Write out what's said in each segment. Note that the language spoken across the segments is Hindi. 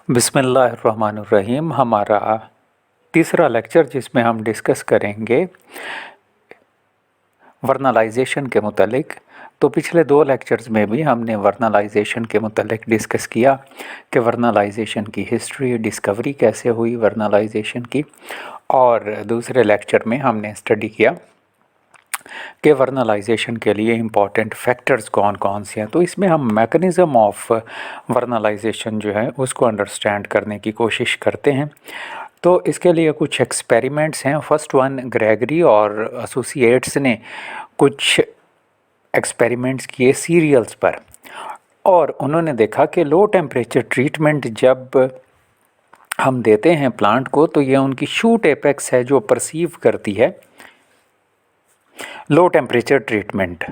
बिस्मिल्लाहिर्रहमानुर्रहीम। हमारा तीसरा लेक्चर जिसमें हम डिस्कस करेंगे वर्नलाइजेशन के मुतालिक। तो पिछले दो लेक्चर्स में भी हमने वर्नलाइजेशन के मुतालिक डिस्कस किया कि वर्नलाइजेशन की हिस्ट्री, डिस्कवरी कैसे हुई वर्नलाइजेशन की, और दूसरे लेक्चर में हमने स्टडी किया कि वर्नलाइजेशन के लिए इम्पॉर्टेंट फैक्टर्स कौन कौन से हैं। तो इसमें हम मैकेनिज़्म ऑफ वर्नलाइजेशन जो है उसको अंडरस्टैंड करने की कोशिश करते हैं। तो इसके लिए कुछ एक्सपेरिमेंट्स हैं। फर्स्ट वन, ग्रेगरी और एसोसिएट्स ने कुछ एक्सपेरिमेंट्स किए सीरियल्स पर, और उन्होंने देखा कि लो टेम्परेचर ट्रीटमेंट जब हम देते हैं प्लांट को तो ये उनकी शूट एपेक्स है जो परसीव करती है लो टेम्परेचर ट्रीटमेंट,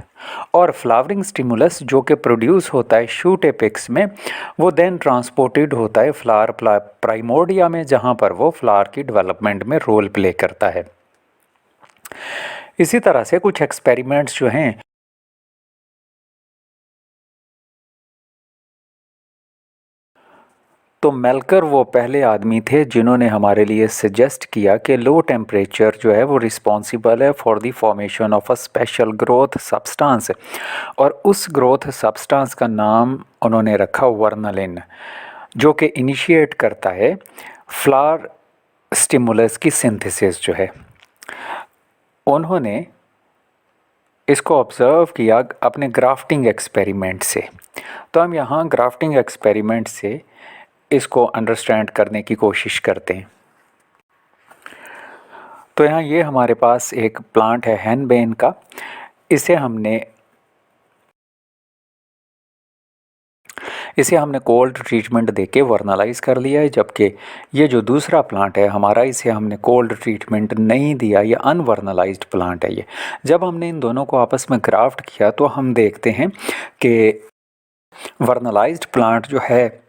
और फ्लावरिंग स्टिमुलस जो कि प्रोड्यूस होता है शूट एपेक्स में वो देन ट्रांसपोर्टेड होता है फ्लावर प्राइमोर्डिया में, जहाँ पर वो फ्लावर की डेवलपमेंट में रोल प्ले करता है। इसी तरह से कुछ एक्सपेरिमेंट्स जो हैं तो मेल्कर वो पहले आदमी थे जिन्होंने हमारे लिए सजेस्ट किया कि लो टेम्परेचर जो है वो रिस्पॉन्सिबल है for the formation of a special growth substance, और उस ग्रोथ सब्सटेंस का नाम उन्होंने रखा वर्नलिन, जो कि इनिशिएट करता है फ्लावर स्टिमुलस की सिंथेसिस जो है। उन्होंने इसको ऑब्ज़र्व किया अपने ग्राफ्टिंग एक्सपेरिमेंट से। तो हम यहाँ ग्राफ्टिंग एक्सपेरिमेंट से इसको अंडरस्टैंड करने की कोशिश करते हैं। तो यहाँ ये हमारे पास एक प्लांट है हैनबेन का। इसे हमने कोल्ड ट्रीटमेंट देके वर्नलाइज कर लिया है, जबकि ये जो दूसरा प्लांट है हमारा, इसे हमने कोल्ड ट्रीटमेंट नहीं दिया, ये अनवर्नलाइज्ड प्लांट है। ये जब हमने इन दोनों को आपस में ग्राफ्ट किया तो हम देखते हैं कि वर्नलाइज्ड प्लांट जो है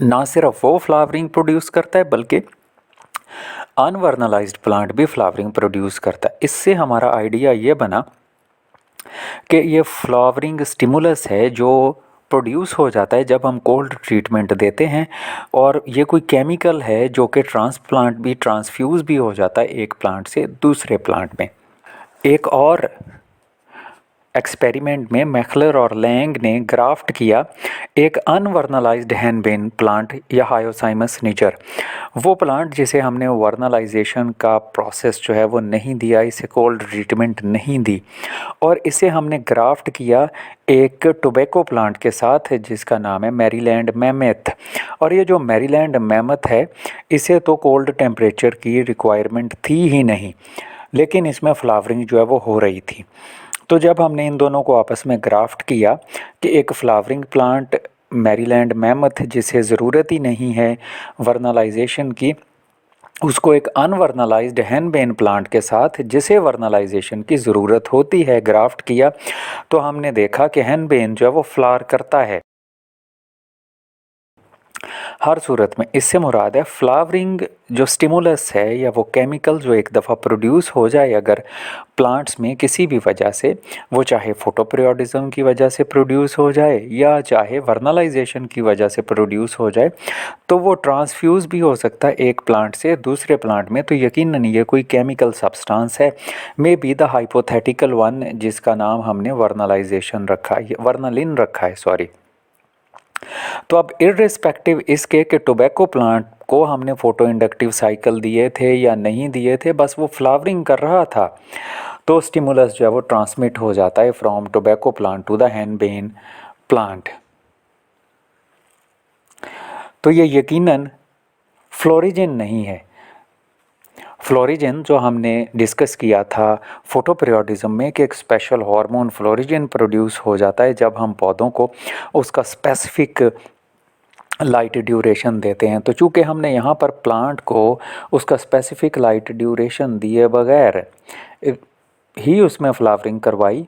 ना सिर्फ वो फ्लावरिंग प्रोड्यूस करता है बल्कि अनवर्नलाइज्ड प्लांट भी फ्लावरिंग प्रोड्यूस करता है। इससे हमारा आइडिया ये बना कि ये फ्लावरिंग स्टिमुलस है जो प्रोड्यूस हो जाता है जब हम कोल्ड ट्रीटमेंट देते हैं, और ये कोई केमिकल है जो कि ट्रांसफ्यूज़ भी हो जाता है एक प्लांट से दूसरे प्लांट में। एक और एक्सपेरिमेंट में मैक्लर और लैंग ने ग्राफ्ट किया एक अनवर्नलाइज्ड हैनबेन प्लांट या हायोसाइमस निचर, वो प्लांट जिसे हमने वर्नलाइजेशन का प्रोसेस जो है वो नहीं दिया, इसे कोल्ड ट्रीटमेंट नहीं दी, और इसे हमने ग्राफ्ट किया एक टोबैको प्लांट के साथ जिसका नाम है मैरीलैंड मैमथ। और ये जो मैरीलैंड मैमथ है इसे तो कोल्ड टेम्परेचर की रिक्वायरमेंट थी ही नहीं, लेकिन इसमें फ्लावरिंग जो है वो हो रही थी। तो जब हमने इन दोनों को आपस में ग्राफ्ट किया कि एक फ्लावरिंग प्लांट मैरीलैंड मैमथ जिसे ज़रूरत ही नहीं है वर्नलाइजेशन की, उसको एक अनवर्नलाइज्ड हैनबेन प्लांट के साथ जिसे वर्नलाइजेशन की ज़रूरत होती है ग्राफ्ट किया, तो हमने देखा कि हैनबेन जो है वो फ्लावर करता है। हर सूरत में इससे मुराद है फ्लावरिंग जो स्टिमुलस है या वो केमिकल जो एक दफ़ा प्रोड्यूस हो जाए अगर प्लांट्स में किसी भी वजह से, वो चाहे फोटोपीरियोडिज्म की वजह से प्रोड्यूस हो जाए या चाहे वर्नलाइजेशन की वजह से प्रोड्यूस हो जाए, तो वो ट्रांसफ्यूज़ भी हो सकता है एक प्लांट से दूसरे प्लांट में। तो यकीनन ये कोई केमिकल सब्सटेंस है, may be the hypothetical one जिसका नाम हमने वर्नलाइजेशन रखा है, वर्नलिन रखा है, सॉरी। तो अब इर्रिस्पेक्टिव इसके कि टोबैको प्लांट को हमने फोटो इंडक्टिव साइकिल दिए थे या नहीं दिए थे, बस वो फ्लावरिंग कर रहा था, तो स्टिमुलस जो है वो ट्रांसमिट हो जाता है from tobacco plant to the henbane plant. तो ये यकीनन फ्लोरिजिन नहीं है। फ्लोरिजिन जो हमने डिस्कस किया था फोटोपीरियोडिज्म में कि एक स्पेशल हार्मोन फ्लोरिजिन प्रोड्यूस हो जाता है जब हम पौधों को उसका स्पेसिफिक लाइट ड्यूरेशन देते हैं। तो चूँकि हमने यहाँ पर प्लांट को उसका स्पेसिफिक लाइट ड्यूरेशन दिए बगैर ही उसमें फ्लावरिंग करवाई,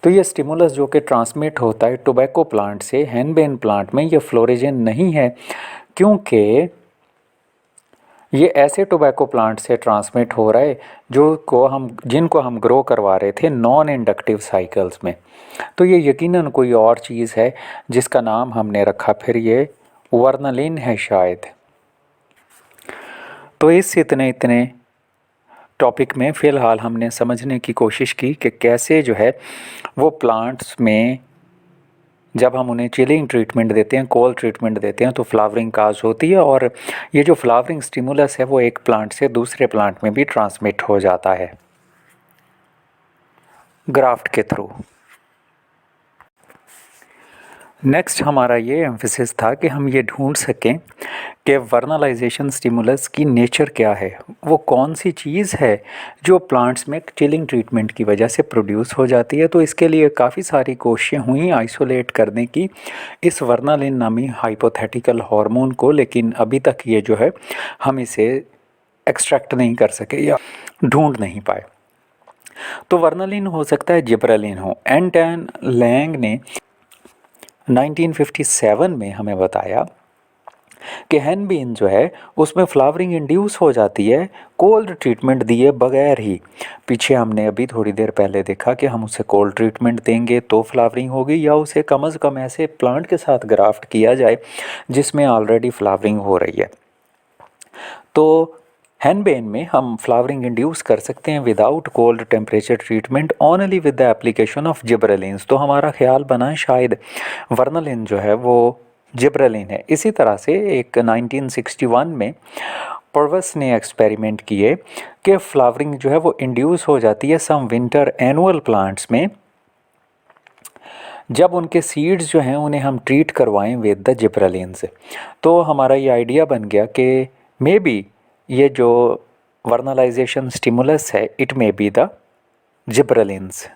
तो ये स्टिमुलस जो कि ट्रांसमिट होता है टोबैको प्लांट से हैनबेन प्लांट में, ये फ्लोरिजिन नहीं है, क्योंकि ये ऐसे टोबैको प्लांट से ट्रांसमिट हो रहा है जिनको हम ग्रो करवा रहे थे नॉन इंडक्टिव साइकिल्स में। तो ये यकीनन कोई और चीज़ है जिसका नाम हमने रखा, फिर ये वर्नलिन है शायद। तो इस इतने इतने टॉपिक में फ़िलहाल हमने समझने की कोशिश की कि कैसे जो है वो प्लांट्स में जब हम उन्हें चिलिंग ट्रीटमेंट देते हैं, कोल्ड ट्रीटमेंट देते हैं, तो फ्लावरिंग काज होती है और ये जो फ्लावरिंग स्टिमुलस है वो एक प्लांट से दूसरे प्लांट में भी ट्रांसमिट हो जाता है ग्राफ्ट के थ्रू। नेक्स्ट हमारा ये एम्फिसिस था कि हम ये ढूंढ सकें कि वर्नलाइजेशन स्टिमुलस की नेचर क्या है, वो कौन सी चीज़ है जो प्लांट्स में चिलिंग ट्रीटमेंट की वजह से प्रोड्यूस हो जाती है। तो इसके लिए काफ़ी सारी कोशिशें हुई आइसोलेट करने की इस वर्नालिन नामी हाइपोथेटिकल हार्मोन को, लेकिन अभी तक ये जो है हम इसे एक्सट्रैक्ट नहीं कर सके या ढूंढ नहीं पाए। तो वर्नालिन हो सकता है जिब्रेलिन हो। एंटन लैंग ने 1957 में हमें बताया कि हैनबीन जो है उसमें फ्लावरिंग इंड्यूस हो जाती है कोल्ड ट्रीटमेंट दिए बगैर ही। पीछे हमने अभी थोड़ी देर पहले देखा कि हम उसे कोल्ड ट्रीटमेंट देंगे तो फ्लावरिंग होगी, या उसे कम से कम ऐसे प्लांट के साथ ग्राफ्ट किया जाए जिसमें ऑलरेडी फ्लावरिंग हो रही है। तो हैनबेन में हम फ्लावरिंग इंड्यूस कर सकते हैं without cold temperature treatment only with the application of gibberellins. तो हमारा ख्याल बना शायद वर्नलिन जो है वो जिब्रेलिन है। इसी तरह से एक 1961 में पर्वस ने एक्सपेरिमेंट किए कि फ्लावरिंग जो है वो इंड्यूस हो जाती है सम विंटर एनुअल प्लांट्स में जब उनके सीड्स जो हैं उन्हें हम ट्रीट करवाएं विद द जिब्रेलिन्स। तो हमारा ये आइडिया बन गया कि मे बी ये जो वर्नलाइजेशन स्टिमुलस है it may be the gibberellins.